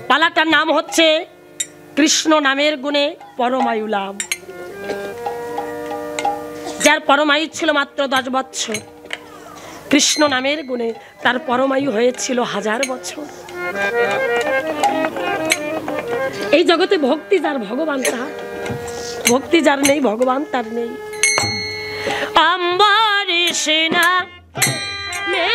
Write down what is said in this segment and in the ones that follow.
পালাটার নাম হচ্ছে কৃষ্ণ নামের গুণে পরমায়ু লাভ। যার পরমায়ু ছিল মাত্র 10 বছর, কৃষ্ণ নামের গুণে তার পরমায়ু হয়েছিল 1000 বছর। এই জগতে ভক্তি যার ভগবান তার, ভক্তি যার নেই ভগবান তার নেই। অম্বরীশ নামে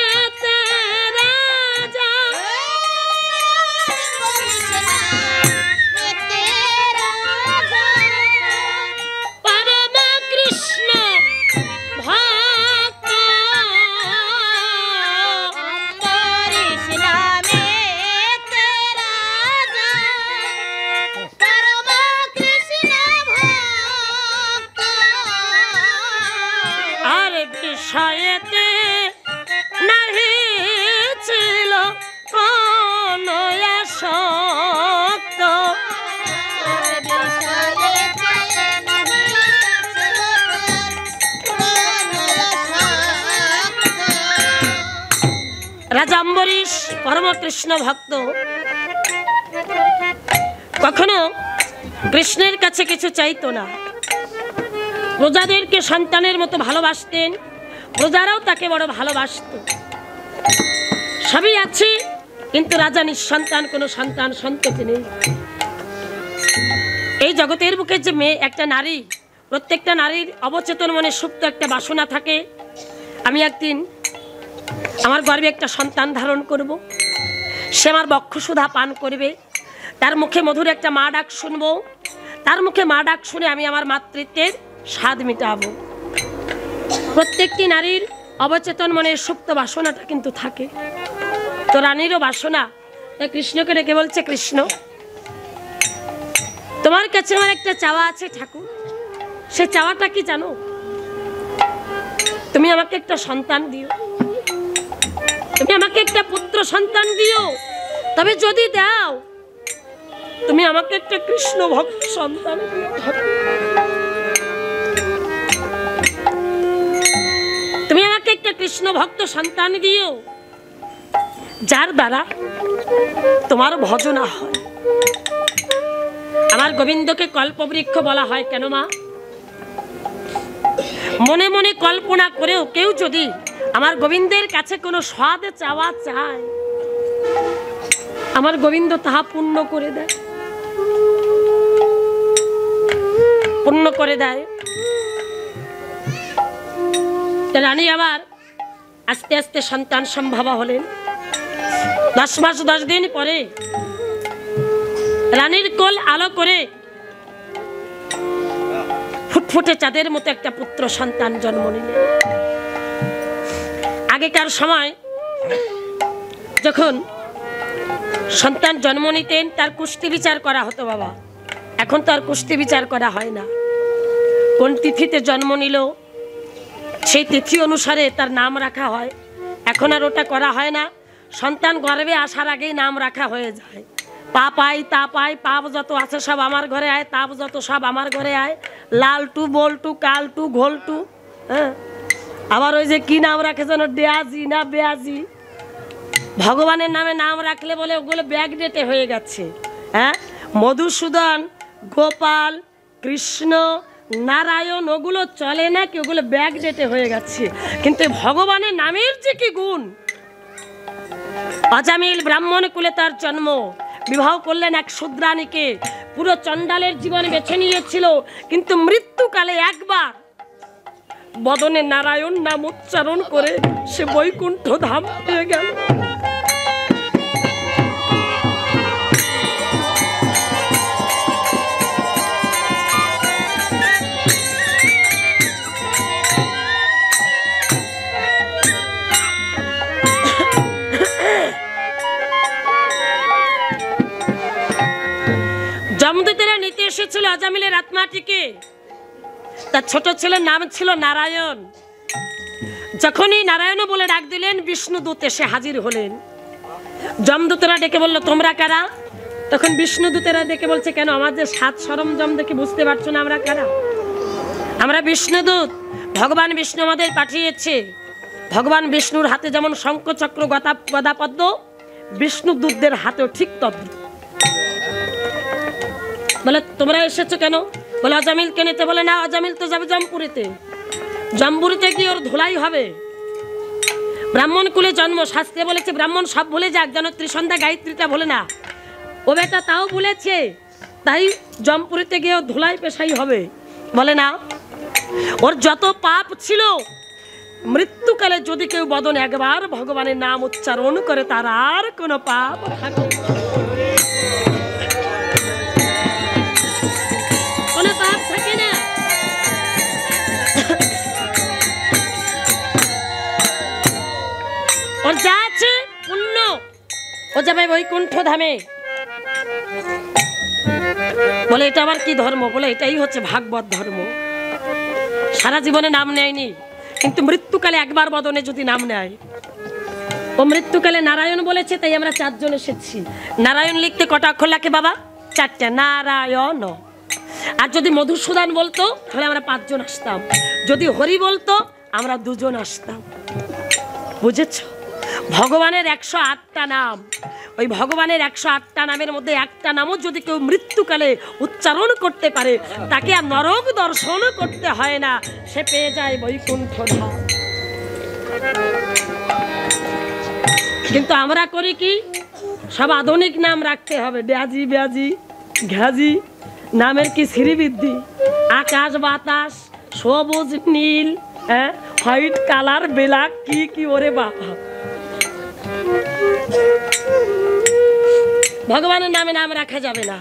রাজা অম্বরীশ পরম কৃষ্ণ ভক্ত, কখনো কৃষ্ণের কাছে কিছু চাইতো না। প্রজাদেরকে সন্তানের মতো ভালোবাসতেন, প্রজারাও তাকে বড় ভালোবাসত। সবই আছে, কিন্তু রাজা নিঃসন্তান, কোনো সন্তান সন্ততি নেই। এই জগতের বুকে যে মেয়ে, একটা নারী, প্রত্যেকটা নারীর অবচেতন মনে সুপ্ত একটা বাসনা থাকে, আমি একদিন আমার গর্ভে একটা সন্তান ধারণ করব, সে আমার বক্ষসুধা পান করবে, তার মুখে মধুর একটা মা ডাক শুনবো, তার মুখে মা ডাক শুনে আমি আমার মাতৃত্বের স্বাদ মিটাবো। প্রত্যেকটি নারীর অবচেতন মনে সুপ্ত বাসনাটা কিন্তু থাকে। তো রানীরও বাসনা, তাই কৃষ্ণকে ডেকে বলছে, কৃষ্ণ তোমার কাছে আমার একটা চাওয়া আছে ঠাকুর। সে চাওয়াটা কি জানো? তুমি আমাকে একটা সন্তান দিও, তুমি আমাকে একটা পুত্র সন্তান দিও। তবে যদি দাও, তুমি আমাকে একটা কৃষ্ণ ভক্ত সন্তান দিও। তুমি আমাকে একটা কৃষ্ণ ভক্ত সন্তান দিও, যার দ্বারা তোমার ভজনা হয়। আমার গোবিন্দকে কল্পবৃক্ষ বলা হয় কেন মা? মনে মনে কল্পনা করেও কেউ যদি আমার গোবিন্দের কাছে কোনো স্বাদ চাওয়া চায়, আমার গোবিন্দ তাহা পূর্ণ করে দেয়, পূর্ণ করে দেয়। রানী আবার আস্তে আস্তে সন্তান সম্ভবা হলেন। 10 মাস 10 দিন পরে রানীর কোল আলো করে ফুটফুটে চাঁদের মতো একটা পুত্র সন্তান জন্ম নিলেন। আগেকার সময় যখন সন্তান জন্ম নিতেন, তার কুষ্টি বিচার করা হতো বাবা। এখন তো আর কুষ্টি বিচার করা হয় না। কোন তিথিতে জন্ম নিল সেই তিথি অনুসারে তার নাম রাখা হয়। এখন আর ওটা করা হয় না। সন্তান গর্ভে আসার আগেই নাম রাখা হয়ে যায়। পা পাই তা পাই, পাপ যত আছে সব আমার ঘরে আয়, তাপ যত সব আমার ঘরে আয়, লালটু বল্টু কালটু ঘোলটু। হ্যাঁ, আবার ওই যে কি নাম রাখে যেন, ডেয়াজি না বেয়াজি। ভগবানের নামে নাম রাখলে বলে ওগুলো ব্যাক ডেটে হয়ে গেছে। হ্যাঁ, মধুসূদন, গোপাল, কৃষ্ণ, নারায়ণ ওগুলো চলে না কি, ওগুলো ব্যাক ডেটে হয়ে গেছে। কিন্তু ভগবানের নামের যে কি গুণ। অজামিল ব্রাহ্মণ কুলে তার জন্ম, বিবাহ করলেন এক শূদ্রাণীকে। পুরো চণ্ডালের জীবন বেছে নিয়েছিল, কিন্তু মৃত্যুকালে একবার বদনে নারায়ণ নাম উচ্চারণ করে সে বৈকুণ্ঠ ধাম পেয়ে গেল। যমদূতেরা নিতে এসেছিল অজামিলের আত্মাটিকে। তার ছোট ছেলের নাম ছিল নারায়ণ। যখনই নারায়ণ বলে ডাক দিলেন, বিষ্ণুদূত এসে হাজির হলেন। যমদূতেরা ডেকে বলল, তোমরা কারা? তখন বিষ্ণুদূতেরা ডেকে বলছে, কেন আমার যে 7 সরঞ্জাম দেখে বুঝতে পারছো না আমরা কারা? আমরা বিষ্ণুদূত, ভগবান বিষ্ণু আমাদের পাঠিয়েছে। ভগবান বিষ্ণুর হাতে যেমন শঙ্খ চক্র গদা পদ্ম, বিষ্ণুদূতদের হাতেও ঠিক তদ্রূপ। বলে তোমরা এসেছো কেন? বলে অজামিলকে নিতে। বলে না, অজামিল তো যাবে জম্পুরিতে, জম্পুরিতে কি ওর ধুলাই হবে? ব্রাহ্মণ কুলে জন্ম, শাস্ত্রে বলেছে ব্রাহ্মণ সব ভুলে যাক, যেন ত্রিসন্ধ্যা গায়ত্রীটা ভুলে না। ও বেটা তাও বলেছে, তাই জম্পুরিতে গিয়ে ধুলাই পেশাই হবে। বলে না, ওর যত পাপ ছিল মৃত্যুকালে যদি কেউ বদন একবার ভগবানের নাম উচ্চারণ করে তার আর কোনো পাপ থাকে না, কোনো পাপ থাকে না। ওর যা আছে পুণ্য, ও যাবে বৈকুণ্ঠ ধামে। বলে এটা আবার কি ধর্ম? বলে এটাই হচ্ছে ভাগবত ধর্ম। সারা জীবনে নাম নেয়নি, কিন্তু মৃত্যুকালে একবার বদনে যদি নাম নেয়। ও মৃত্যুকালে নারায়ণ বলেছে, তাই আমরা 4 জন এসেছি। নারায়ণ লিখতে কটা অক্ষর লাগে বাবা? 4টা, নারায়ণ। আর যদি মধুসূদন বলতো তাহলে আমরা 5 জন আসতাম, যদি হরি বলতো আমরা 2 জন আসতাম। বুঝেছ? ভগবানের 108টা নাম, ওই ভগবানের 108টা নামের মধ্যে একটা নামও যদি কেউ মৃত্যুকালে উচ্চারণ করতে পারে তাকে আর নরক দর্শন করতে হয় না, সে পেয়ে যায় বৈকুণ্ঠ ধাম। কিন্তু আমরা করি কি, সব আধুনিক নাম রাখতে হবে, ব্যাজি ব্যাজি ঘাজি, নামের কি শ্রীবৃদ্ধি, আকাশ বাতাস সবুজ নীল, হোয়াইট কালার, ব্ল্যাক, কি কি ওরে বাবা। ভগবানের নামে নাম রাখা যাবে না।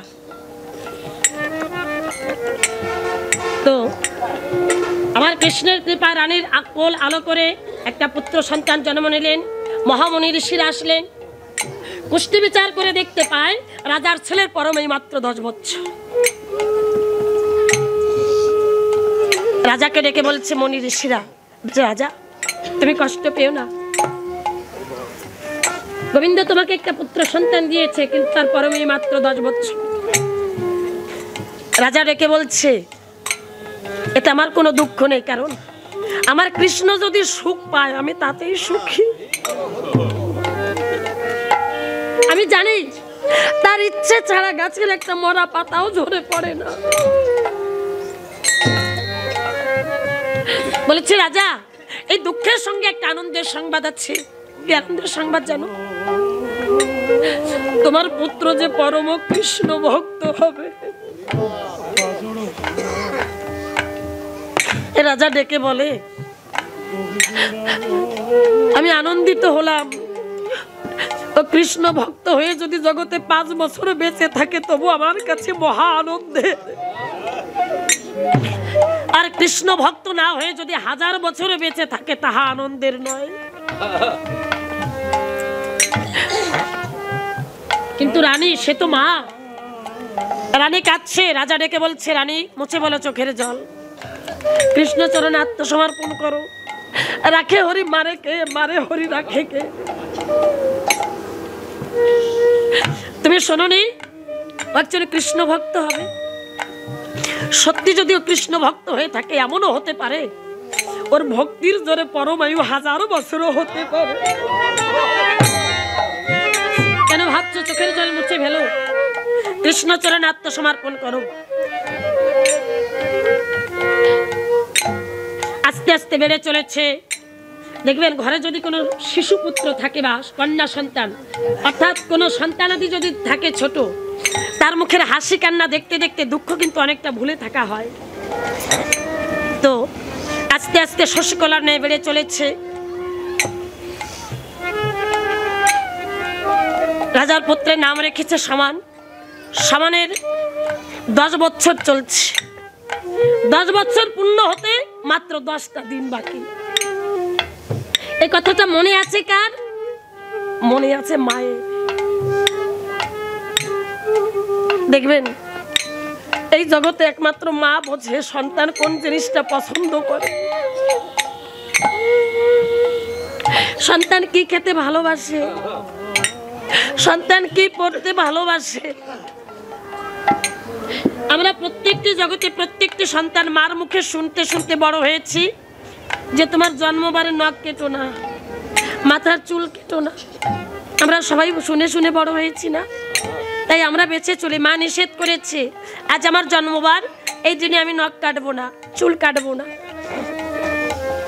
তো আমার কৃষ্ণের কৃপা রানীর আকল আলো করে একটা পুত্র সন্তান জন্ম নিলেন। মহামুনি ঋষিরা আসলেন, কুষ্টি বিচার করে দেখতে পায় রাজার ছেলের পরমেই মাত্র 10 বছর। রাজাকে ডেকে বলছে মুনি ঋষিরা, রাজা তুমি কষ্ট পেও না, গোবিন্দ তোমাকে একটা পুত্র সন্তান দিয়েছে, কিন্তু তার পরমেই মাত্র 10 বছর। রাজা ডেকে বলছে এতে আমার কোনো দুঃখ নেই, কারণ আমার কৃষ্ণ যদি সুখ পায় আমি তাতেই সুখী। আমি জানি তার ইচ্ছে ছাড়া গাছের একটা মরা পাতাও ঝরে পড়ে না। বলেছে রাজা, এই দুঃখের সঙ্গে একটা আনন্দের সংবাদ আছে। কি আনন্দের সংবাদ জানো? তোমার পুত্র যে পরম কৃষ্ণ ভক্ত হবে। রাজা ডেকে বলে আমি আনন্দিত হলাম, ও কৃষ্ণ ভক্ত হয়ে যদি জগতে 5 বছর বেঁচে থাকে তবু আমার কাছে মহা আনন্দের। আর কৃষ্ণ ভক্ত না হয়ে যদি 1000 বছর বেঁচে থাকে তাহা আনন্দের নয়। কিন্তু রানী, সে তো মা। রানী কাঁদছে। রাজা ডেকে বলছে, রানী মুছে বলো চোখের জল, কৃষ্ণ চরণে আত্মসমর্পণ করো। রাখে হরি মারে কে, মারে হরি রাখে কে। তুমি শোনোনি একজন কৃষ্ণ ভক্ত হবে? সত্যি যদিও কৃষ্ণ ভক্ত হয়ে থাকে, এমনও হতে পারে ওর ভক্তির জোরে পরমায়ু 1000 বছরও হতে পারে। কেন ভাবছো? চোখের জল মুছে ফেলো, কৃষ্ণ চরণে আত্মসমর্পণ করো। আস্তে আস্তে বেড়ে চলেছে। দেখবেন ঘরে যদি কোনো শিশু পুত্র থাকে বা কন্যা সন্তান, অর্থাৎ কোনো সন্তানাদি যদি থাকে ছোট, তার মুখের হাসি কান্না দেখতে দেখতে দুঃখ কিন্তু অনেকটা ভুলে থাকা হয়। তো আস্তে আস্তে শশীকলার ন্যায় বেড়ে চলেছে। রাজার পুত্রের নাম রেখেছে সমান। সমানের 10 বছর চলছে। 10 বছর পূর্ণ হতে মাত্র 10টা দিন বাকি। এই কথাটা মনে আছে কার? মনে আছে মায়ের। দেখবেন এই জগতে একমাত্র মা বোঝে সন্তান কোন জিনিসটা পছন্দ করে, সন্তান কি খেতে ভালোবাসে, সন্তান কি পড়তে ভালোবাসে। আমরা প্রত্যেকটি জগতে প্রত্যেকটি সন্তান মার মুখে শুনতে শুনতে বড় হয়েছি যে তোমার জন্মবারে নখ কেটো না, মাথার চুল কেটো না। আমরা সবাই শুনে শুনে বড় হয়েছি না? তাই আমরা বেঁচে চলি। মা নিষেধ করেছে, আজ আমার জন্মবার, এই দিনে আমি নখ কাটবো না, চুল কাটবো না।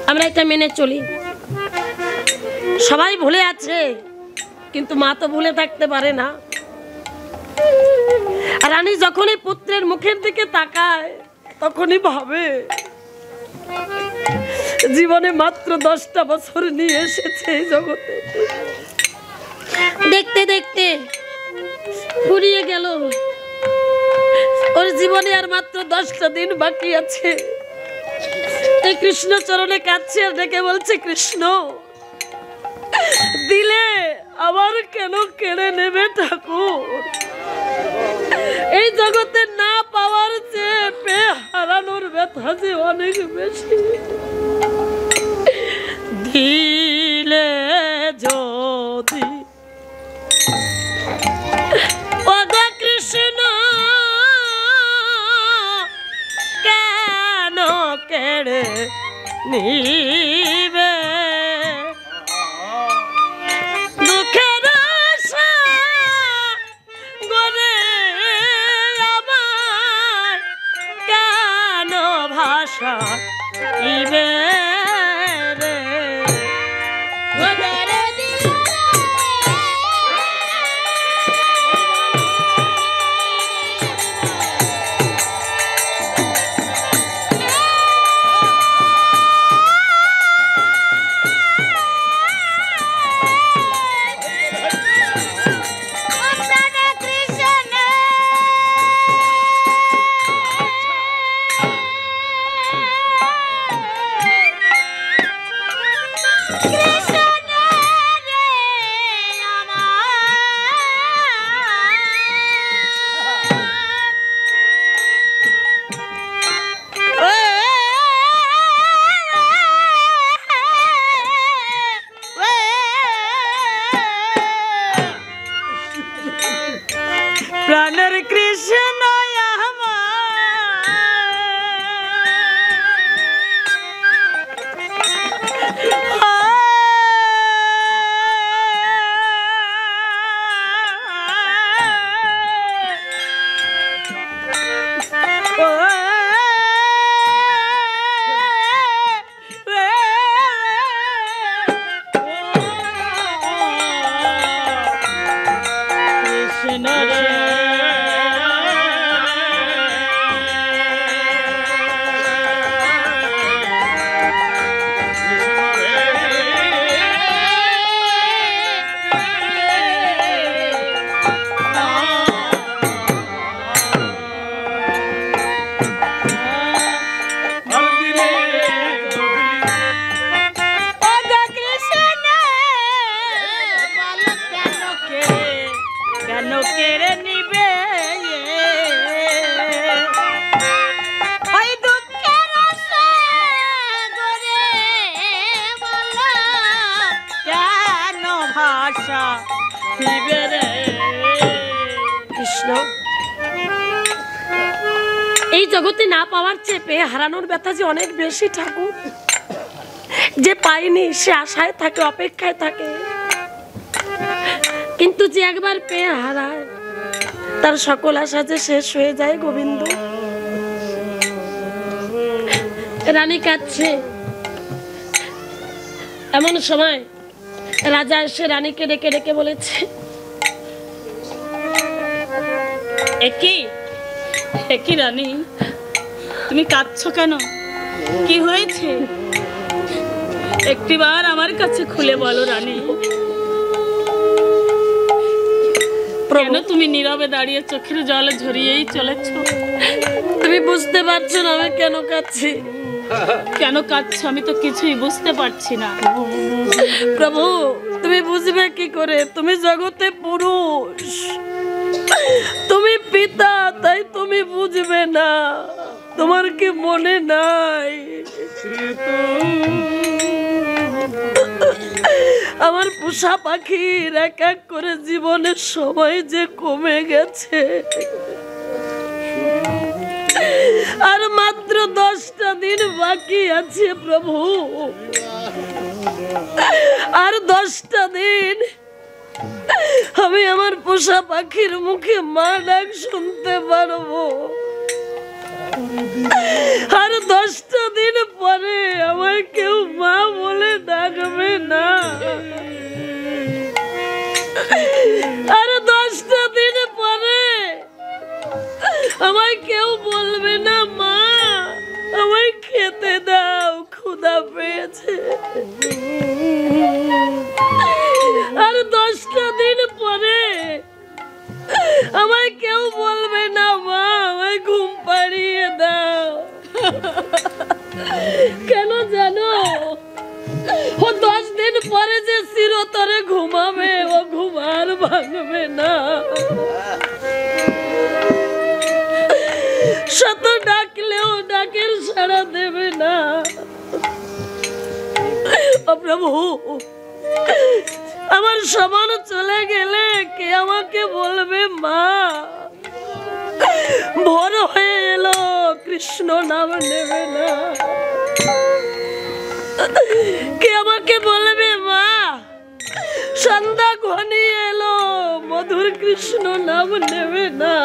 আমরা এটা মেনে চলি। সবাই ভুলে আছে, কিন্তু মা তো ভুলে থাকতে পারে না। রানী যখনই পুত্রের মুখের দিকে তাকায় তখনই ভাবে জীবনে মাত্র 10টা বছর নিয়ে এসেছে এই জগতে, দেখতে দেখতে ফুরিয়ে গেল। ওর জীবনে আর মাত্র 10টা দিন বাকি আছে। এই কৃষ্ণ চরণে কাঁদছে আর ডেকে বলছে, কৃষ্ণ দিলে আবার কেন কেড়ে নেবে ঠাকুর? এই জগতে না পাওয়ার চেয়ে পেয়ে হারানোর ব্যথা যে অনেক বেশি। দিলে যদি ওগো কৃষ্ণ কেন কেড়ে নিবে? দুঃখের গনে আমার কেন ভাষা ইবে রে? প্রাণের কৃষ্ণ কৃষ্ণ এই জগতে না পাওয়ার চেয়ে পেয়ে হারানোর ব্যথা যে অনেক বেশি ঠাকুর। যে পায়নি সে আশায় থাকে, অপেক্ষায় থাকে, কিন্তু যে একবার পেয়ে হারায় তার সকল আশা যে শেষ হয়ে যায়। গোবিন্দ রানী কাঁদছে। এমন সময় রাজা এসে রানীকে ডেকে ডেকে বলেছে, একই রানী, তুমি কাঁদছো কেন? কি হয়েছে? একটিবার আমার কাছে খুলে বলো রানী। কেন তুমি নীরবে দাঁড়িয়ে চোখের জল ঝরিয়েই চলেছ? তুমি বুঝতে পারছো না আমি কেন কাঁদছি? কেন কাঁদছো আমি তো কিছুই বুঝতে পারছি না। প্রভু তুমি বুঝবে কি করে? তুমি জগতে পুরুষ, তুমি পিতা, তাই তুমি বুঝবে না। তোমার কি মনে নাই আমার পোষা পাখির এক এক করে জীবনের সময় যে কমে গেছে, আর মাত্র 10টা দিন বাকি আছে প্রভু। আর 10টা দিন আমি আমার পোষা পাখির মুখে মা ডাক শুনতে পারবো, আর 10টা দিন পরে আমায় কেউ মা বলে ডাকবে না, আর 10টা দিন পরে আমায় কেউ বলবে না মা আমায় খেতে দাও, ক্ষুধা পেয়েছে, আর 10টা দিন পরে আমায় কেউ বলবে না মা আমায় ঘুম পাড়িয়ে দাও। কেন জানো? ও 10 দিন পরে যে চিরতরে ঘুমাবে, ও ঘুম আর ভাঙবে না। শত ডাকলেও ডাকের সাড়া দেবে না। ও প্রভু, আমার সমান চলে গেলে কে আমাকে বলবে মা? ভোর হয়ে এলো, কৃষ্ণ নাম নেবে না। কে আমাকে বলবে মা? সন্ধ্যা ঘনিয়ে এলো, মধুর কৃষ্ণ নাম নেবে না।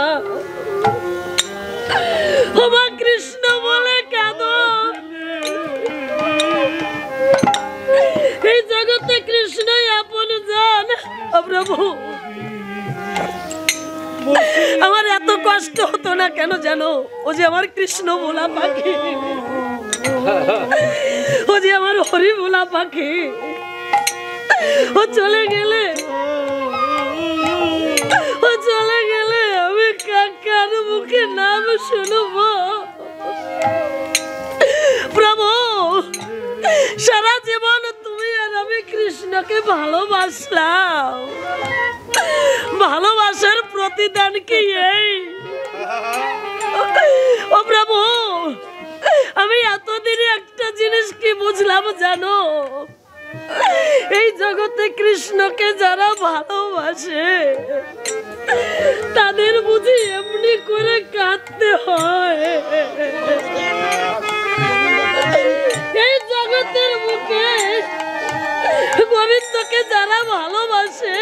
ও মা, কৃষ্ণ বলে কাঁদো। এই জগতে কৃষ্ণই আপন জন। ও প্রভু, আমার এত কষ্ট হতো না কেন জানো? ও যে আমার কৃষ্ণ ভোলা পাখি, ও যে আমার হরি ভোলা পাখি, ও চলে গেলে আমি কার মুখে নাম শুনবো? প্রভু, সারা জীবন তুমি আর আমি কৃষ্ণকে ভালোবাসলাম, ভালোবাসার প্রতিদান কি এই? ও প্রভু, আমি এতদিনে একটা জিনিস কি বুঝলাম জানো? এই জগতে কৃষ্ণকে যারা ভালোবাসে তাদের বুঝি এমনি করে কাঁদতে হয়। এই জগতের মুখে গোবিন্দকে যারা ভালোবাসে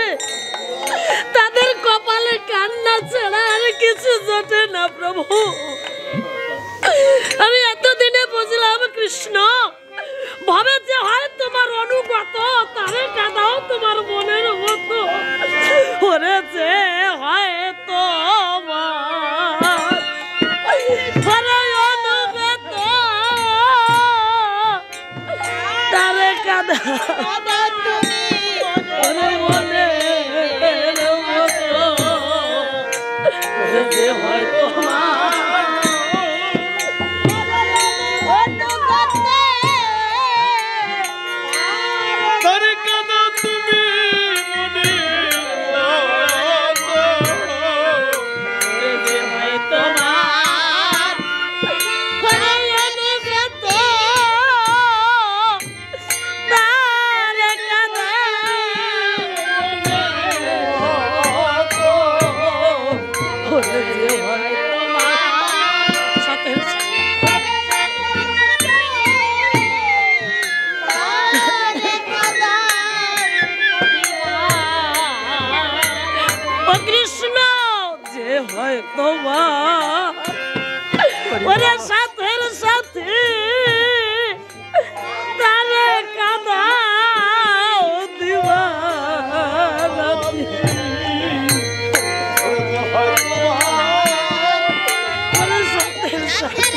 তাদের কপালে কান্না ছাড়া আর কিছু জোটে না। প্রভু, আমি এতদিনে বুঝলাম কৃষ্ণ ভাবে যে হয় তোমার অনুগত, তারে কাঁদাও তোমার মনের মতো। ওরে যে হয় তোমার অনুগত, তারে কাঁদাও মনের মতো। ওরে যে হয় তোমার হয় তোমার, ওরে সাথের সাথে তারে কাঁদাও দিবারাতি। ওরে সাথের সাথে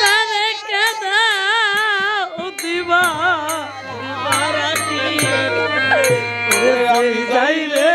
তারে কাঁদাও দিবারাতি। আমি যাই রে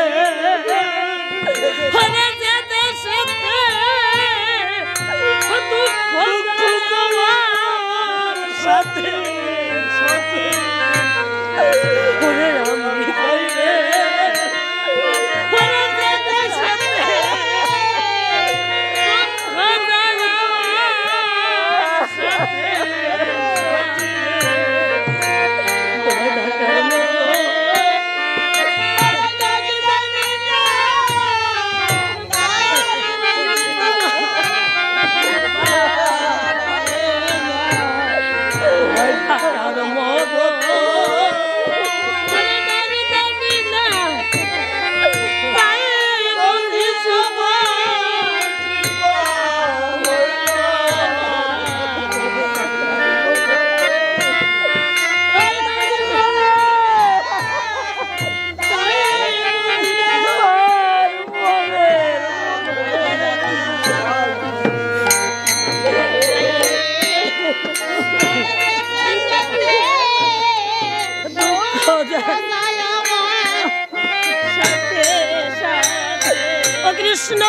কৃষ্ণ,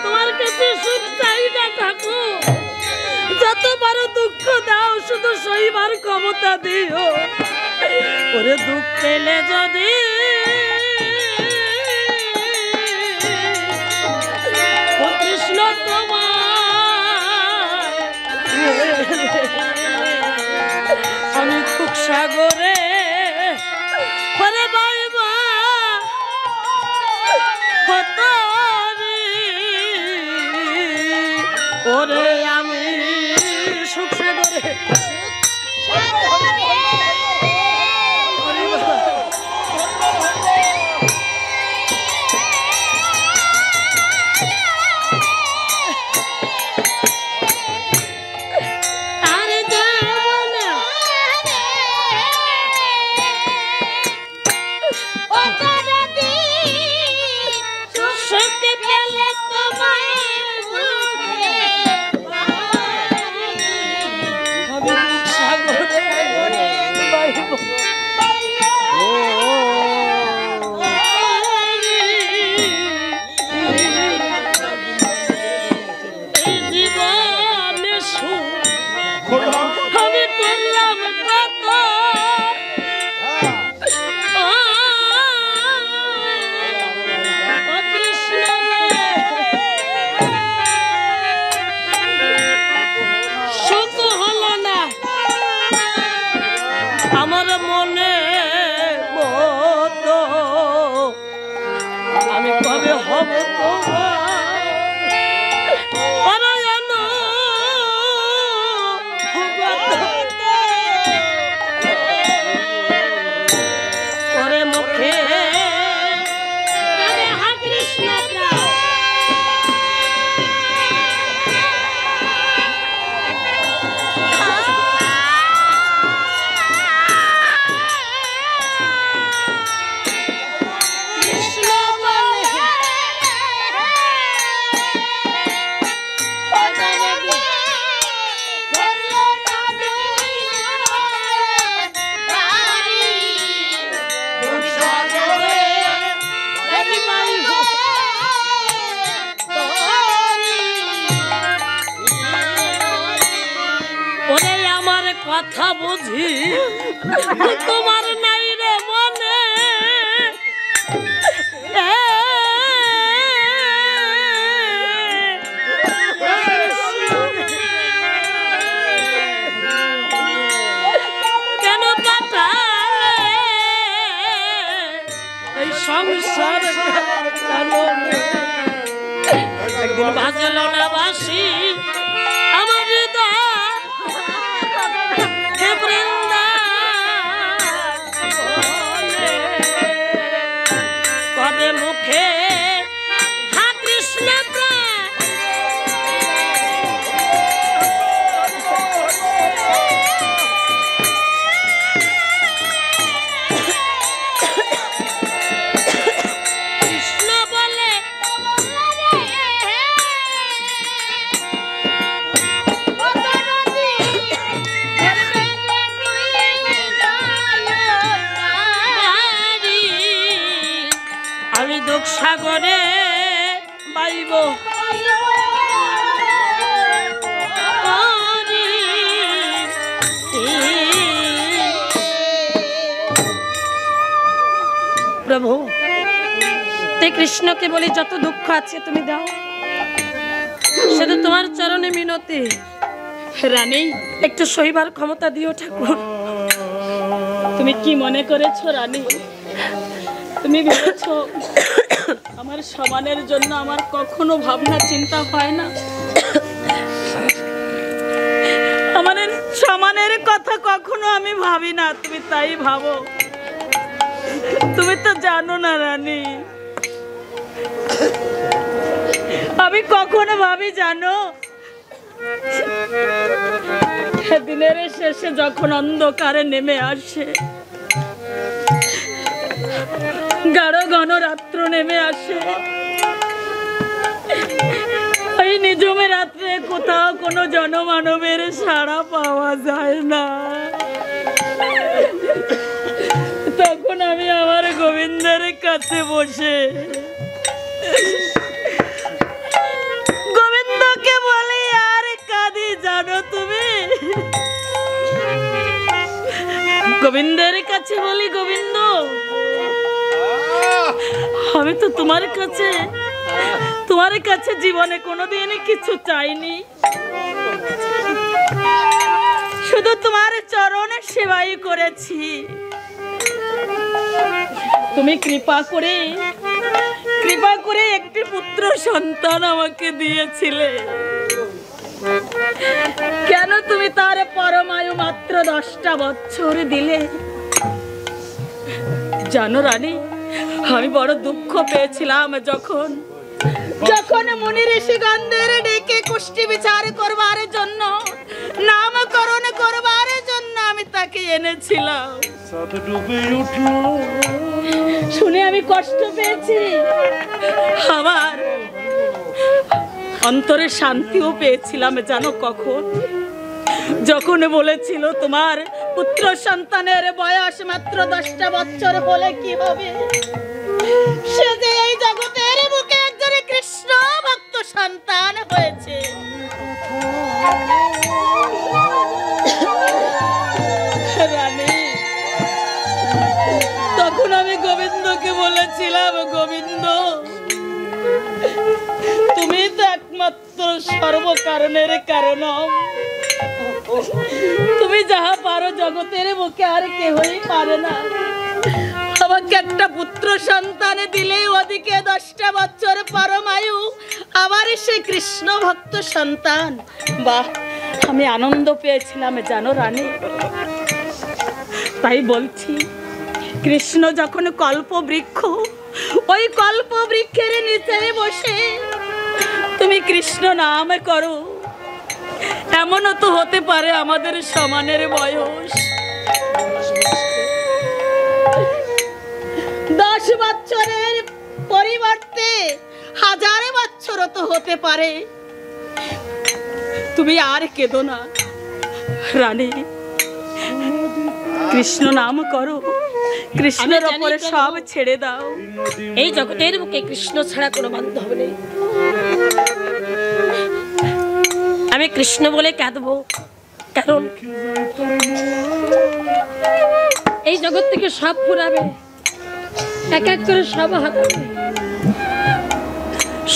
তোমার কাছে সুখ চাই না ঠাকুর, যত পারো দুঃখ দাও, শুধু সইবার ক্ষমতা দিও। ওরে দুঃখ পেলে যদি ও কৃষ্ণ তোমার আমি খুব সাগরে ওরে বাইবা ওরে আমি সুখ সাগরে কথা বুঝি তোমার নাই রে মনে, কেন পাঠালে এই সংসার একদিন বাজল না বাসি আমার হৃদয় কবে মুখে হা কৃষ্ণ কৃষ্ণ বলে দুঃখ সাগরে বাইব প্রভু, তুই কৃষ্ণকে বলি যত দুঃখ আছে তুমি দাও, শুধু তোমার চরণে মিনতি। রানী, একটু সইবার ক্ষমতা দিও ঠাকুর। তুমি কি মনে করেছো রানী? তুমি ভেবেছো আমার সমানের জন্য আমার কখনো ভাবনা চিন্তা হয় না? আমাদের সমানের কথা কখনো আমি ভাবি না, তুমি তাই ভাবো। তুমি তো জানো না রানী, আমি কখনো ভাবি জানো, দিনের শেষে যখন অন্ধকারে নেমে আসে, গাঢ় ঘন রাত্র নেমে আসে, ওই নিঝুমে রাত্রে কোথাও কোনো জনমানবের সাড়া পাওয়া যায় না, তখন আমি আমার গোবিন্দের কাছে বসে কাছে বলি গোবিন্দ, আমি তো তোমার কাছে জীবনে কোনোদিন কিছু চাইনি, শুধু তোমার চরণে সেবাই করেছি। তুমি কৃপা করে একটি পুত্র সন্তান আমাকে দিয়েছিলে। কেন তুমি তার পরমায়ু মাত্র 10টা বছর দিলে? জানো রানী, আমি বড় দুঃখ পেয়েছিলাম যখন মুনি ঋষিগণদের ডেকে কুষ্টি বিচার করবার জন্য, নামকরণ করবার জন্য আমি তাকে এনেছিলাম। শুনে আমি কষ্ট পেয়েছি, আমার অন্তরে শান্তিও পেয়েছিলাম। জানো কখন? যখন বলেছিল তোমার পুত্র সন্তানের বয়স মাত্র 10টা বছর হলে কি হবে, সে যে এই জগতের বুকে একজন কৃষ্ণ ভক্ত সন্তান হয়েছে। রানী, তখন আমি গোবিন্দকে বলেছিলাম, গোবিন্দ তুমি তো একমাত্র সর্বকারণের কারণ, তুমি যাহা পারো জগতের বুকে আর কেহই পারে না। আমাকে একটা পুত্র সন্তান দিলে, ওদিকে 10টা বছর পরমায়ু, আবার সে কৃষ্ণ ভক্ত সন্তান। বাহ, আমি আনন্দ পেয়েছিলাম জানো রানী। তাই বলছি, কৃষ্ণ যখন কল্পবৃক্ষ, ওই কল্পবৃক্ষের নিচে বসে তুমি কৃষ্ণ নাম করো, এমনও তো হতে পারে আমাদের সমানের বয়স 10 বছরের পরিবর্তে 1000 বছরও তো হতে পারে। তুমি আর কেঁদো না রানী, কৃষ্ণ নাম করো, কৃষ্ণের উপরে সব ছেড়ে দাও। এই জগতের বুকে কৃষ্ণ ছাড়া কোনো বান্ধব নেই। আমি কৃষ্ণ বলে কাঁদবো, কারণ এই জগৎ থেকে সব ফুরাবে, এক এক করে সব হারাবে,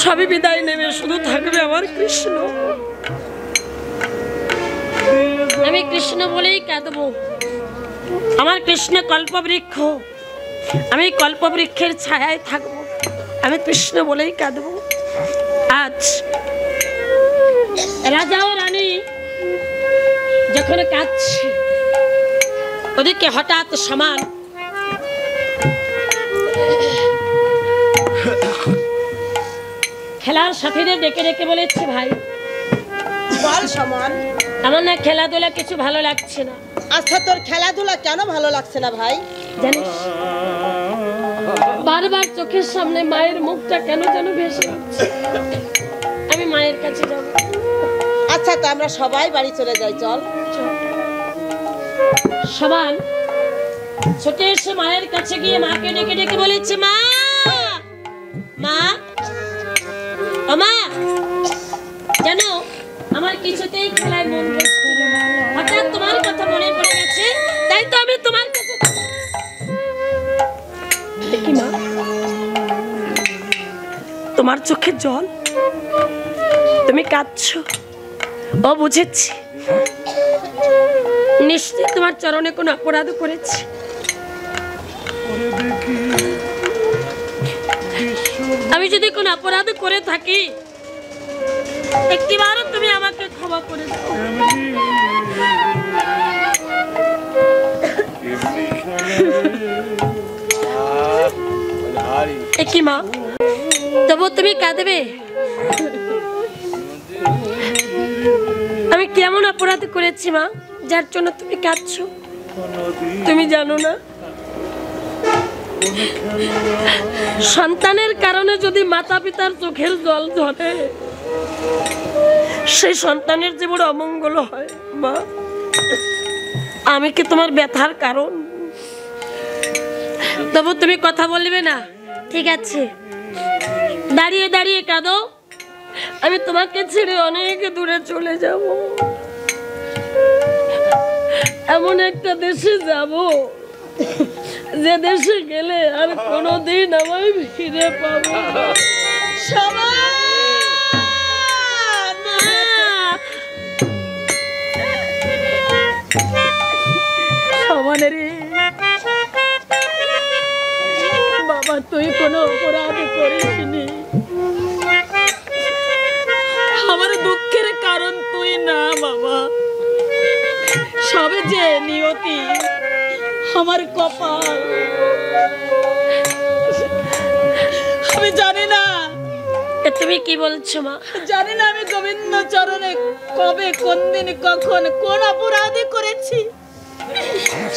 সবই বিদায় নেবে, শুধু থাকবে আমার কৃষ্ণ। আমি কৃষ্ণ বলেই কাঁদবো। আমার কৃষ্ণ কল্পবৃক্ষ, আমি কল্পবৃক্ষের ছায়ায় থাকবো, আমি কৃষ্ণ বলেই কাঁদবো। আজ রাজা ও রানী যখন কাঁদছে, ওদিকে হঠাৎ সমান খেলার সাথীদের ডেকে ডেকে বলেছে, ভাই বল সমান, আমার না খেলাধুলা কিছু ভালো লাগছে না। আচ্ছা, তোর খেলাধুলা কেন ভালো লাগছে না ভাই? জানিস, বারবার চোখের সামনে মায়ের মুখটা কেন যেন ভেসে যাচ্ছে। আমি মায়ের কাছে যাব। আচ্ছা, তো আমরা সবাই বাড়ি চলে যাই, চল। সমান ছুটে এসে মায়ের কাছে গিয়ে মাকে ডেকে ডেকে বলেছে, মা মা ও মা, জানো আমার কিছুতেই খেলায় মন বসছে না, হঠাৎ তোমার কথা মনে পড়ে গেছে, তাই তো আমি তোমার কাছে। দেখি মা, তোমার চোখে জল, তুমি কাঁদছো। ও বুঝেছি, নিশ্চয় তোমার চরণে কোনো অপরাধ করেছি। আমি যদি কোনো অপরাধ করে থাকি, একটিবারও তুমি আমাকে ক্ষমা করে দাও। কি মা, তবু তুমি কাঁদবে? আমি কেমন অপরাধ করেছি মা, যার জন্য তুমি কাঁদছো? তুমি জানো না, সন্তানের কারণে যদি মাতা পিতার চোখের জল ঝরে, সেই সন্তানের যে বড় অমঙ্গল হয়। মা, আমি কি তোমার ব্যথার কারণ? তবু তুমি কথা বলবে না? ঠিক আছে, দাঁড়িয়ে দাঁড়িয়ে কাঁদো, আমি তোমাকে ছেড়ে অনেক দূরে চলে যাব, এমন একটা দেশে যাব যে দেশে গেলে আর কোনোদিন আমায় ফিরে পাবো না। সমানে বাবা, তুই কোনো অপরাধ করিসনি। আমার দুঃখের কারণ তুই না বাবা, সবে যে নিয়তি, আমার কপাল। আমি জানি না, তুমি কি বলছো মা? জানি না আমি গোবিন্দ চরণে কবে, কোন দিন, কখন, কোন অপরাধী করেছি।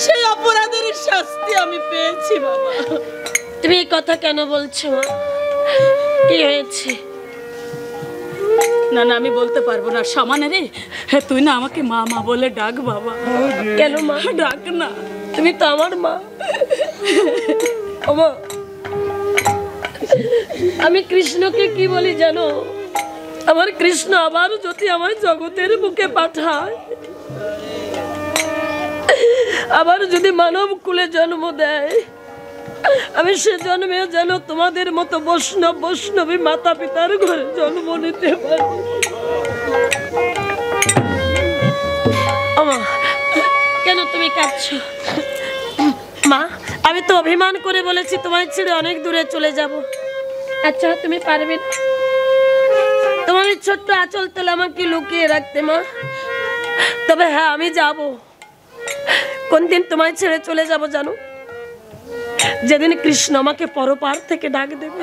সেই অপরাধের শাস্তি আমি পেয়েছি বাবা। তুমি এই কথা কেন বলছো মা? কি হয়েছে? না না, আমি বলতে পারবো না। সমানে রে, হ্যাঁ তুই না আমাকে মা মা বলে ডাক বাবা। কেন মা? ডাক না, তুমি তো আমার মা। ওমা, আমি কৃষ্ণকে কি বলি জানো? আমার কৃষ্ণ আবার যদি আমার জগতের বুকে পাঠায়, আবার যদি মানব কুলে জন্ম দেয়, আমি সে জন্মে যেন তোমাদের মতো বৈষ্ণবী মাতা পিতার ঘরে জন্ম নিতে পারি। ওমা, কেন তুমি কাঁদছো? মা, আমি তো অভিমান করে বলেছি তোমায় ছেড়ে অনেক দূরে চলে যাব। আচ্ছা, তুমি পারবে না তোমার এই ছোট্ট আঁচল তেলে আমাকে লুকিয়ে রাখতে মা? তবে হ্যাঁ, আমি যাব। কোন দিন তোমায় ছেড়ে চলে যাব জানো? যেদিন কৃষ্ণ আমাকে পরপার থেকে ডাক দেবে,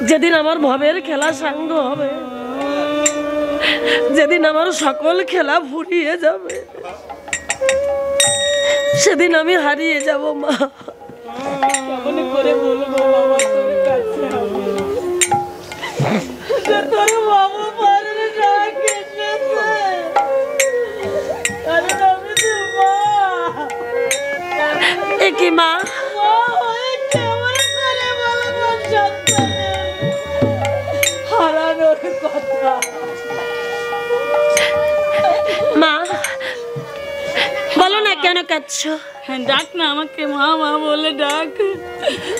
যেদিন আমার ভবের খেলা সাঙ্গ হবে, যেদিন আমার সকল খেলা ফুরিয়ে যাবে, সেদিন আমি হারিয়ে যাব মা। কেমন করে বলবো বাবা তোর কাছে? তোর বাবা পারে ডাক এসেছে। আরে আমি তো মা। এ কি মা? মা হয়ে কেমন করে বলবো সন্তানের হারানোর কথা? মা, বলো না কেন কাঁদছো? ডাক না আমাকে মা মা বলে ডাক।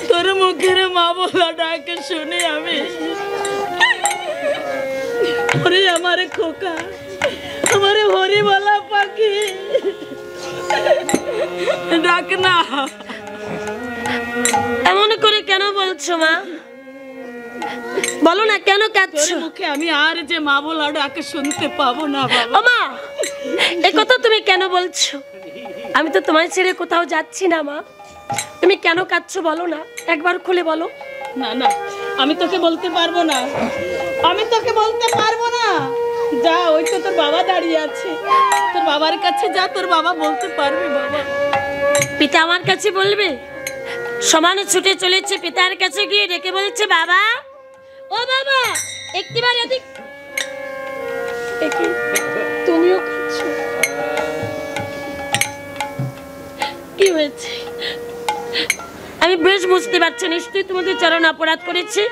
তোর মুখের মা বলা ডাক শুনে আমি, ওরে আমার খোকা, আমার হরিবালা পাখি, ডাক না। এমন করে কেন বলছো মা? বলো না কেন তোর কাঁদছো? মুখে আমি আর যে মা বলা ডাক শুনতে পাবো না বাবা। ও মা, এই কথা তুমি কেন বলছো? আমি তো তোমায় ছেড়ে কোথাও যাচ্ছি না মা। তুমি কেন কাঁদছো বলো না, একবার খুলে বলো। না না, আমি তোকে বলতে পারবো না, আমি তোকে বলতে পারবো না। যা, ওই তো তোর বাবা দাঁড়িয়ে আছে, তোর বাবার কাছে যা, তোর বাবা বলতে পারবে বাবা। পিতা আমার কাছে বলবে? সমানে ছুটে চলেছে পিতার কাছে, গিয়ে ডেকে বলছে, বাবা, ও বাবা, একটিবার এদিক। তুমিও কাঁদছো? কি হয়েছে? আমি বেশ বুঝতে পারছি, নিশ্চয়ই তোমাদের চরণ অপরাধ করেছি।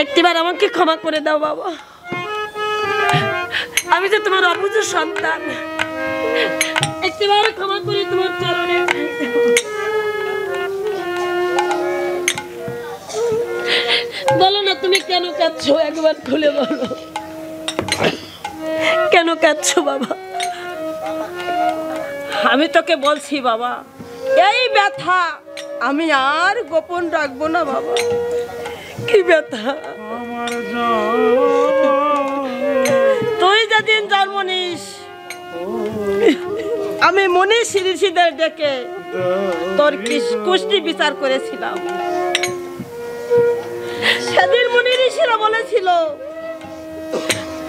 একটিবার আমাকে ক্ষমা করে দাও বাবা। আমি যে তোমার অবুঝ সন্তান, একটিবার ক্ষমা করে তোমার চরণে। বলো না তুমি কেন কাঁদছো, একবার খুলে বলো। কেন কাঁদছো বাবা? আমি তোকে বলছি বাবা, এই ব্যথা আমি আর গোপন রাখবো না বাবা। কি ব্যথা? তুই যেদিন জন্ম নিস, আমি মনীষী ঋষিদের ডেকে তোর কুষ্টি বিচার করেছিলাম। সেদিন মুনি ঋষিরা বলেছিল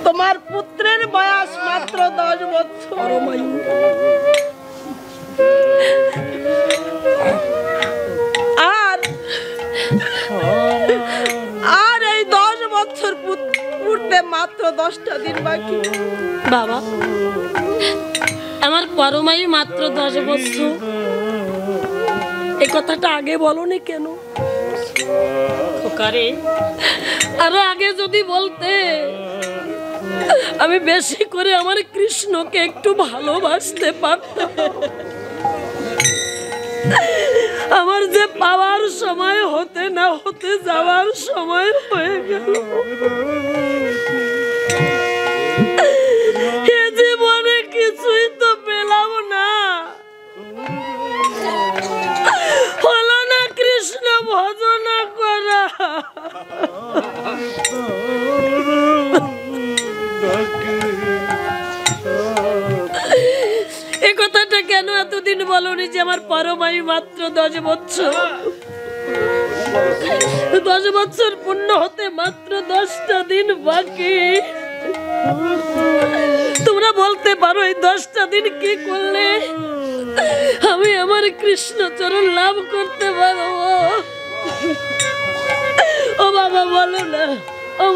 তোমার পুত্রের বয়স মাত্র 10 বছর। আর এই 10 বছর পূর্বে মাত্র 10টা দিন বাকি। বাবা, আমার পরমায়ু মাত্র 10 বছর, এই কথাটা আগে বলনি কেন? খোকারে, আরো আগে যদি বলতে, আমি বেশি করে আমার কৃষ্ণকে একটু ভালোবাসতে পারতাম। আমার যে পাওয়ার সময় হতে না হতে যাওয়ার সময় হয়ে গেল। এ জীবনে কিছুই তো পেলাম না, হলো না কৃষ্ণ ভজনা করা। এই কথাটা কেন এতদিন বলনি যে আমার পরমায়ু মাত্র 10 বছর, 10 বছর পূর্ণ হতে মাত্র 10টা দিন বাকি। তোমরা বলতে পারো এই 10টা দিন কি করলে আমি আমার কৃষ্ণ চরণ লাভ করতে পারবো? ও বাবা বলো না, ও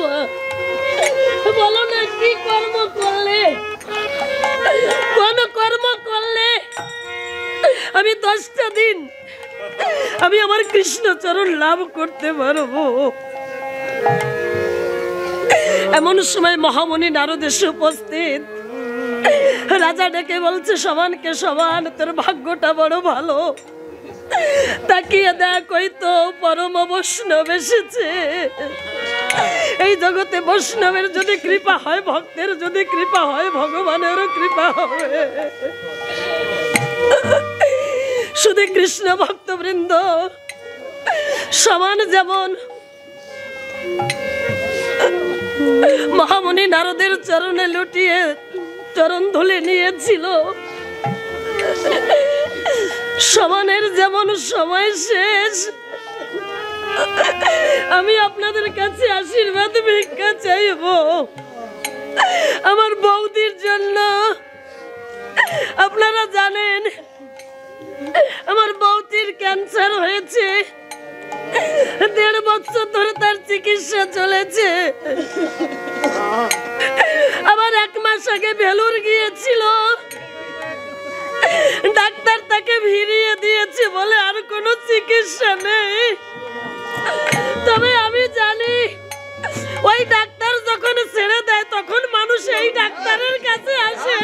বলো না কি কর্ম করলে, কোন কর্ম করলে আমি 10টা দিন আমি আমার কৃষ্ণ চরণ লাভ করতে পারবো? এমন সময় মহামণি নারদ এসে উপস্থিত। রাজা ডেকে বলছে, সমানকে সমান, তোর ভাগ্যটা বড় ভালো। তাকিয়ে দেখ, ওই তো পরম বৈষ্ণব এসেছে। এই জগতে বৈষ্ণবের যদি কৃপা হয়, ভক্তের যদি কৃপা হয়, ভগবানেরও কৃপা হবে। শুধু কৃষ্ণ ভক্তবৃন্দ সমান যেমন মহামণি নারদের চরণে লুটিয়ে চরণ ধুলে নিয়েছিল, সমানের যেমন সময় শেষ। আমি আপনাদের কাছে আশীর্বাদ ভিক্ষা চাইব আমার বৌদির জন্য। আপনারা জানেন আমার বৌদির ক্যান্সার হয়েছে, 1.5 বছর ধরে তার চিকিৎসা চলেছে। আবার 1 মাস আগে ভেলুর গিয়েছিল, ডাক্তার তাকে ভিড়িয়ে দিয়েছে বলে আর কোনো চিকিৎসা নেই। তবে আমি জানি ওই ডাক্তার যখন ছেড়ে দেয় তখন মানুষ এই ডাক্তারের কাছে আসে।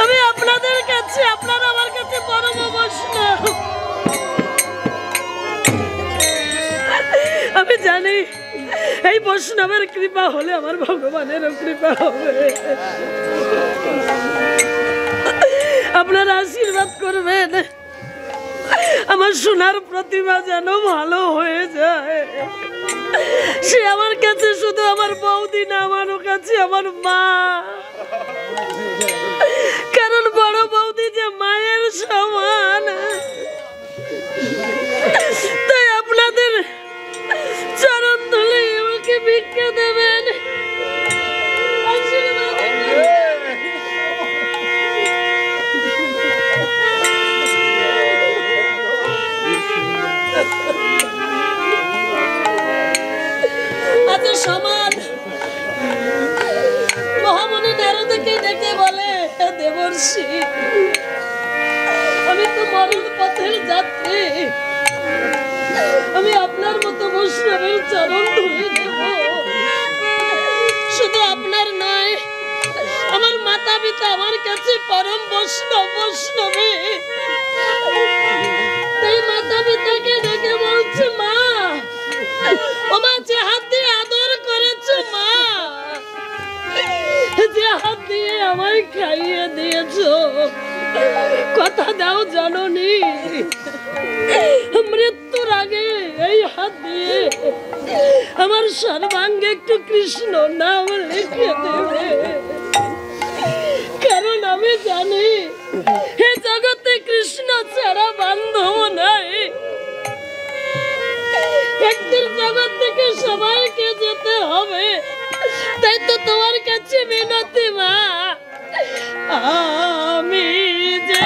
আমি আপনাদের কাছে, আপনারা আমার কাছে পরম বৈষ্ণব। আমি জানি এই বৈষ্ণবের কৃপা হলে আমার ভগবানেরও কৃপা হবে। আপনারা আশীর্বাদ করবেন আমার সোনার প্রতিমা যেন ভালো হয়ে যায়। সে আমার কাছে শুধু আমার বৌদি না, আমারও কাছে আমার মা। কারণ বড় বৌদি যে মায়ের সমান। তাই আপনাদের চরণ ধুলে আমাকে ভিক্ষা দেবেন, আশীর্বাদ করবেন। আচ্ছা সমান মহামণি নারদকে ডেকে বলে, দেবর্ষি আমি তো মরণ পথের যাত্রী, আমি আপনার মতো বৈষ্ণবের চরণ ধুয়ে দেব। শুধু আপনার নয়, আমার মাতা পিতা আমার কাছে পরম বৈষ্ণবে। তাই মাতা পিতাকে ডেকে বলছে, মা ও মা, যে হাত দিয়ে আদর করেছ মা, যে হাত দিয়ে আমায় খাইয়ে দিয়েছ, কথা দাও জননী মৃত্যুর আগে এই হাত দিয়ে আমার সর্বাঙ্গে একটু কৃষ্ণ নাম লিখে দেবে। কারণ আমি জানি এ জগতে কৃষ্ণ ছাড়া বান্ধব নাই। একদিন জগৎ থেকে সবাইকে যেতে হবে, তাই তো তোমার কাছে মিনতি মা, আমি যে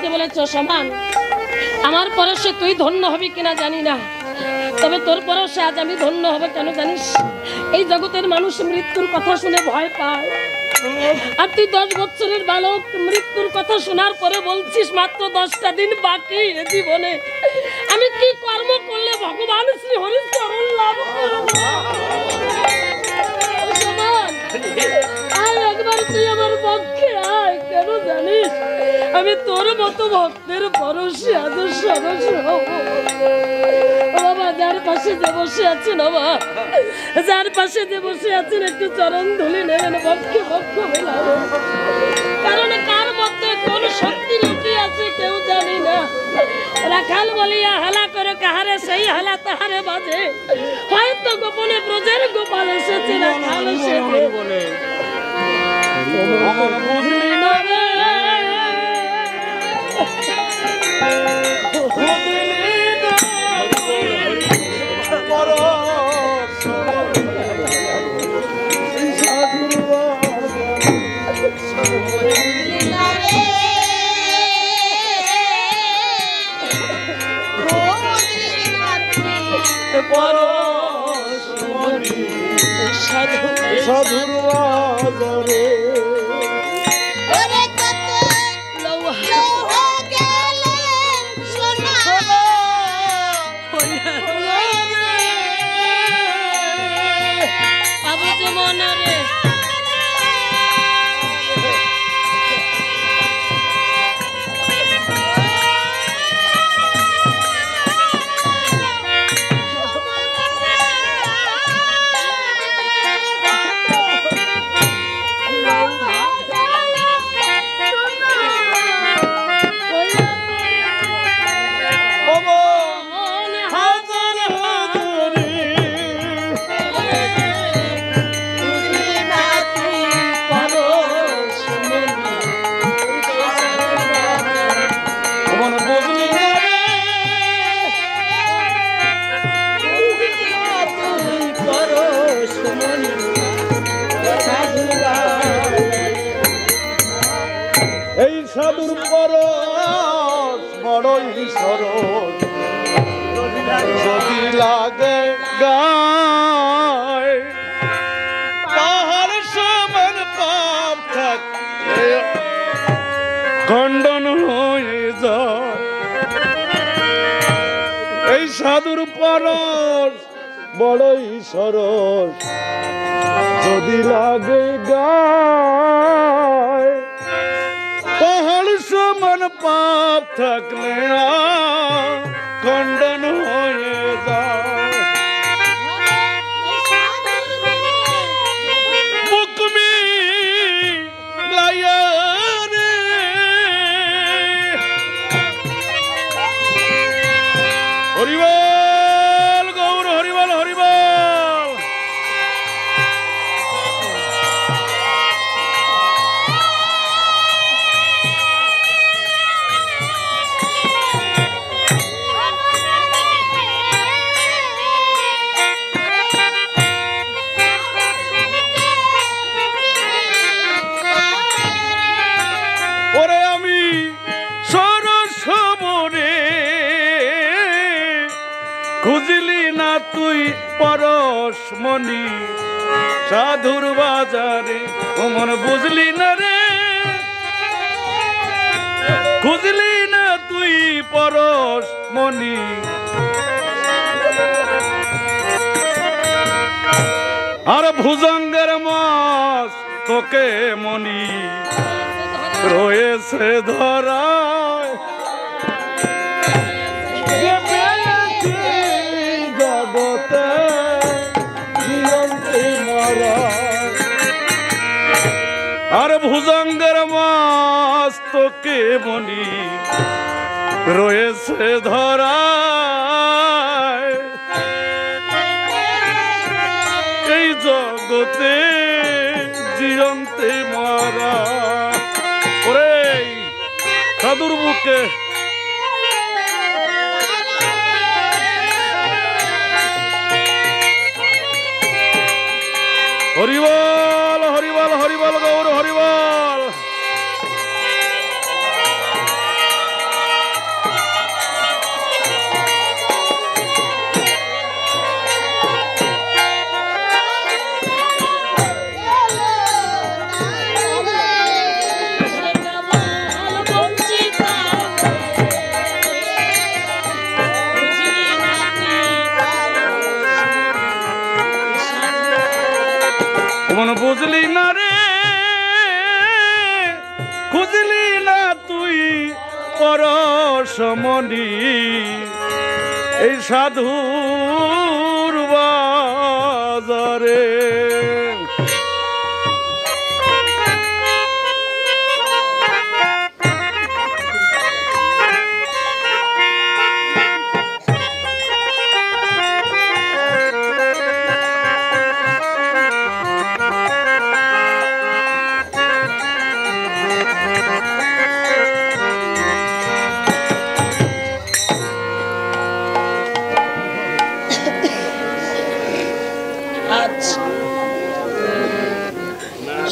আমাকে বলেছ সমান, আমার পরশে তুই ধন্য হবি কিনা জানি না, তবে তোর পরশে আজ আমি ধন্য হব। কেন জানিস? এই জগতের মানুষ মৃত্যুর কথা শুনে ভয় পায়, আর তুই 10 বছরের বালক মৃত্যুর কথা শোনার পরে বলছিস মাত্র 10টা দিন বাকি এ জীবনে, আমি কি কর্ম করলে ভগবান শ্রী হরির চরণ লাভ করব? আর একবার তুই আমার পক্ষে আয়। কেন জানিস? আমি তোর মতো ভক্তের পরশে আজ সরস হব। বাবা, যার পাশে যে বসে আছেন, বাবা যার পাশে যে বসে আছেন, একটু চরণ ধুলি নেবেন, পক্ষে পক্ষ মেলাবেন। কারণ কার মধ্যে কোন শক্তি লুকিয়ে আছে কেউ জানি না। রাখাল বলিয়া হালা করে কাহারে, সেই হালা তাহারে বাজে। হয়তো গোপনে ব্রজের গোপাল এসেছে, রাখাল এসেছে। বুঝলি না রে, সাধুর বাজারে এই সাধুর পরশ বড়ই সরস, যদি লাগে গায় তাহার সমান পাপ থাকলে খণ্ডন হয়ে যায়। এই সাধুর পরশ বড়ই সরস, যদি লাগে গায় তাহার সমান পাপ থাকলে খণ্ডন হয়ে যায়। মুকমি লাইয়া রে হরিবল গৌর, হরিবল হরিবল। ওরে আমি সরস মনে খুঁজলি না তুই পরশ মনি, সাধুর বাজারে মন বুঝলি না রে, খুঁজলি না তুই পরশ মনি। আর ভুজঙ্গের মাছ তোকে মনি রয়েছে ধরায়, জগতে জীবন্তে মরায়। আর ভুজঙ্গের মাছ তোকে মনি রয়েছে ধরায়, এই জগতে জীবন্তে মরা। ওরে সাধুর বুকে হরিবল হরিবল হরিবল গৌর হরিবল। পরশমণি এই সাধুর বাজারে।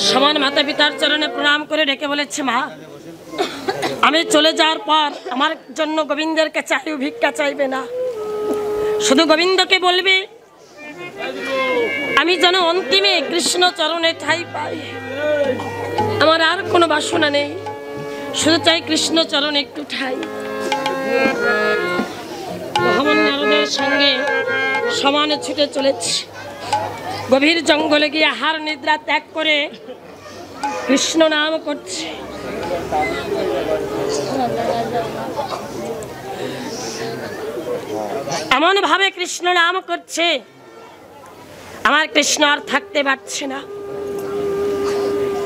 সমান মাতা পিতার চরণে প্রণাম করে ডেকে বলেছে, মা আমি চলে যাওয়ার পর আমার জন্য গোবিন্দের কাছে আয়ু ভিক্ষা চাইবে না, শুধু গোবিন্দকে বলবে আমি যেন অন্তিমে কৃষ্ণ চরণে ঠাঁই পাই। আমার আর কোনো বাসনা নেই, শুধু চাই কৃষ্ণ চরণে একটু ঠাঁই। ভগবান নারদের সঙ্গে সমানে ছুটে চলেছে, গভীর জঙ্গলে গিয়ে আহার নিদ্রা ত্যাগ করে কৃষ্ণ নাম করছে। এমন ভাবে কৃষ্ণ নাম করছে, আমার কৃষ্ণ আর থাকতে পারছে না।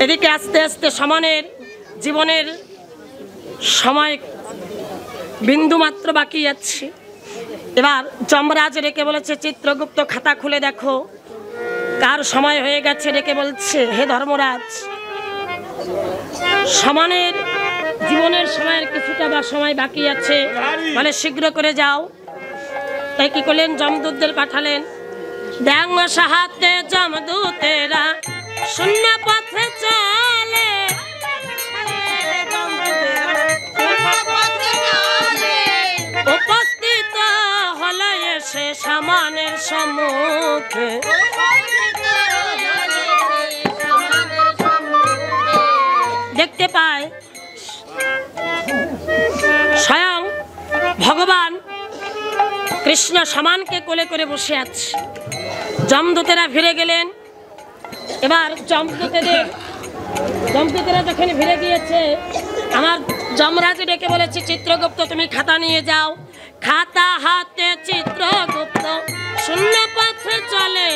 এদিকে আস্তে আস্তে সমানের জীবনের সময় বিন্দু মাত্র বাকি আছে। এবার যমরাজ রেখে বলেছে, চিত্রগুপ্ত খাতা খুলে দেখো কার সময় হয়ে গেছে। রেখে বলছে, হে ধর্মরাজ, সমানের জীবনের সময়ের কিছুটা বা সময় বাকি আছে, বলে শীঘ্র করে যাও। তাই কি করলেন, যমদূতদের পাঠালেন। ব্যাং সাহাতে যমদূতেরা শূন্য পথে চলে, উপস্থিত হলো এসে সমানের সম্মুখে। দেখতে পায় স্বয়ং ভগবান কৃষ্ণ সমানকে কোলে করে বসে আছে। যমদূতেরা ফিরে গেলেন। এবার যমদূতেরা যখন ফিরে গিয়েছে, আমার যমরাজ ডেকে বলেছে, চিত্রগুপ্ত তুমি খাতা নিয়ে যাও। খাতা হাতে চিত্রগুপ্ত শূন্য পথে চলে,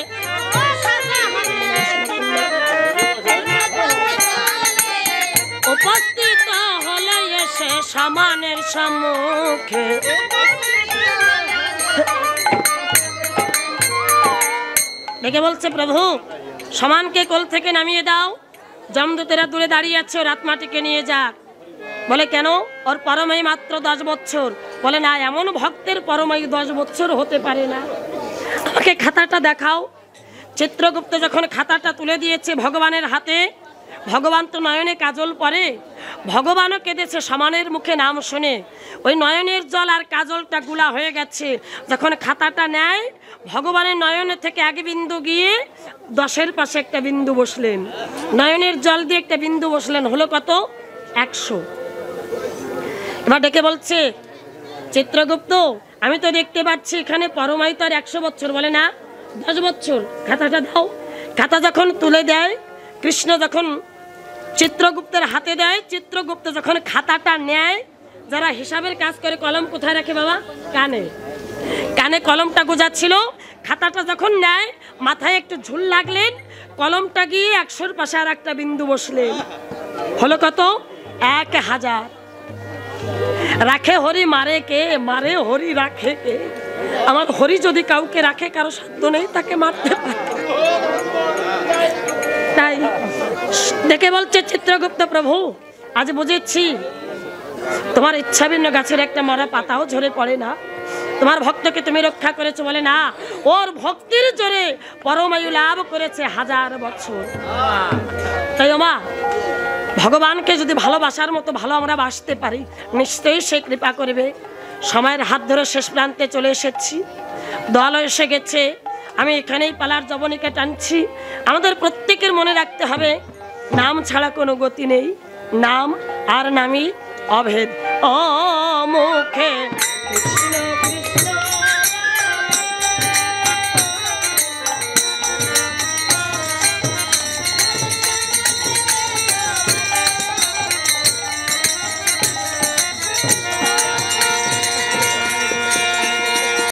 উপস্থিত হলে এসে সমানের সম্মুখে। ডেকে বলছে, প্রভু সমানকে কোল থেকে নামিয়ে দাও। যমদূতেরা দূরে দাঁড়িয়ে আছে, ওর আত্মাটিকে নিয়ে যাক। বলে কেন, ওর পরমায়ু মাত্র 10 বছর। বলে না, এমন ভক্তের পরমায়ু 10 বছর হতে পারে না, আমাকে খাতাটা দেখাও। চিত্রগুপ্ত যখন খাতাটা তুলে দিয়েছে ভগবানের হাতে, ভগবান তো নয়নে কাজল পরে, ভগবানও কেঁদেছে সমানের মুখে নাম শুনে। ওই নয়নের জল আর কাজলটা গুলা হয়ে গেছে। যখন খাতাটা নেয়, ভগবানের নয়নে থেকে এক বিন্দু গিয়ে 10-এর পাশে একটা বিন্দু বসলেন, নয়নের জল দিয়ে একটা বিন্দু বসলেন, হলো কত, 100। এবার ডেকে বলছে, চিত্রগুপ্ত আমি তো দেখতে পাচ্ছি এখানে পরমায়ু তো আর 100 বছর। বলে না, 10 বছর। খাতাটা দাও। খাতা যখন তুলে দেয়, কৃষ্ণ যখন চিত্রগুপ্তের হাতে দেয়, চিত্রগুপ্ত যখন খাতাটা নেয়, যারা হিসাবের কাজ করে কলম কোথায় রাখে বাবা, কানে। কানে কলমটা গোজাচ্ছিল, খাতাটা যখন নেয় মাথায় একটু ঝুল লাগলেন, কলমটা গিয়ে 100-এর পাশে আর একটা বিন্দু বসলেন, হলো কত, 1000। রাখে হরি মারে কে, মারে হরি রাখে কে। আমার হরি যদি কাউকে রাখে, কারো সাধ্য নেই তাকে মারতে পারে। তাই দেখে বলছে চিত্রগুপ্ত, প্রভু আজ বুঝেছি তোমার ইচ্ছা ভিন্ন গাছের একটা মরা পাতাও ঝরে পড়ে না, তোমার ভক্তকে তুমি রক্ষা করেছো। বলে না, ওর ভক্তির জোরে পরমায়ু লাভ করেছে 1000 বছর। তাই মা, ভগবানকে যদি ভালোবাসার মতো ভালো আমরা বাসতে পারি, নিশ্চয়ই সে কৃপা করবে। সময়ের হাত ধরে শেষ প্রান্তে চলে এসেছি, দল এসে গেছে, আমি এখানেই পালার জবনিকা টানছি। আমাদের প্রত্যেকের মনে রাখতে হবে, নাম ছাড়া কোনো গতি নেই, নাম আর নামই অভেদ। ও মুখে কৃষ্ণ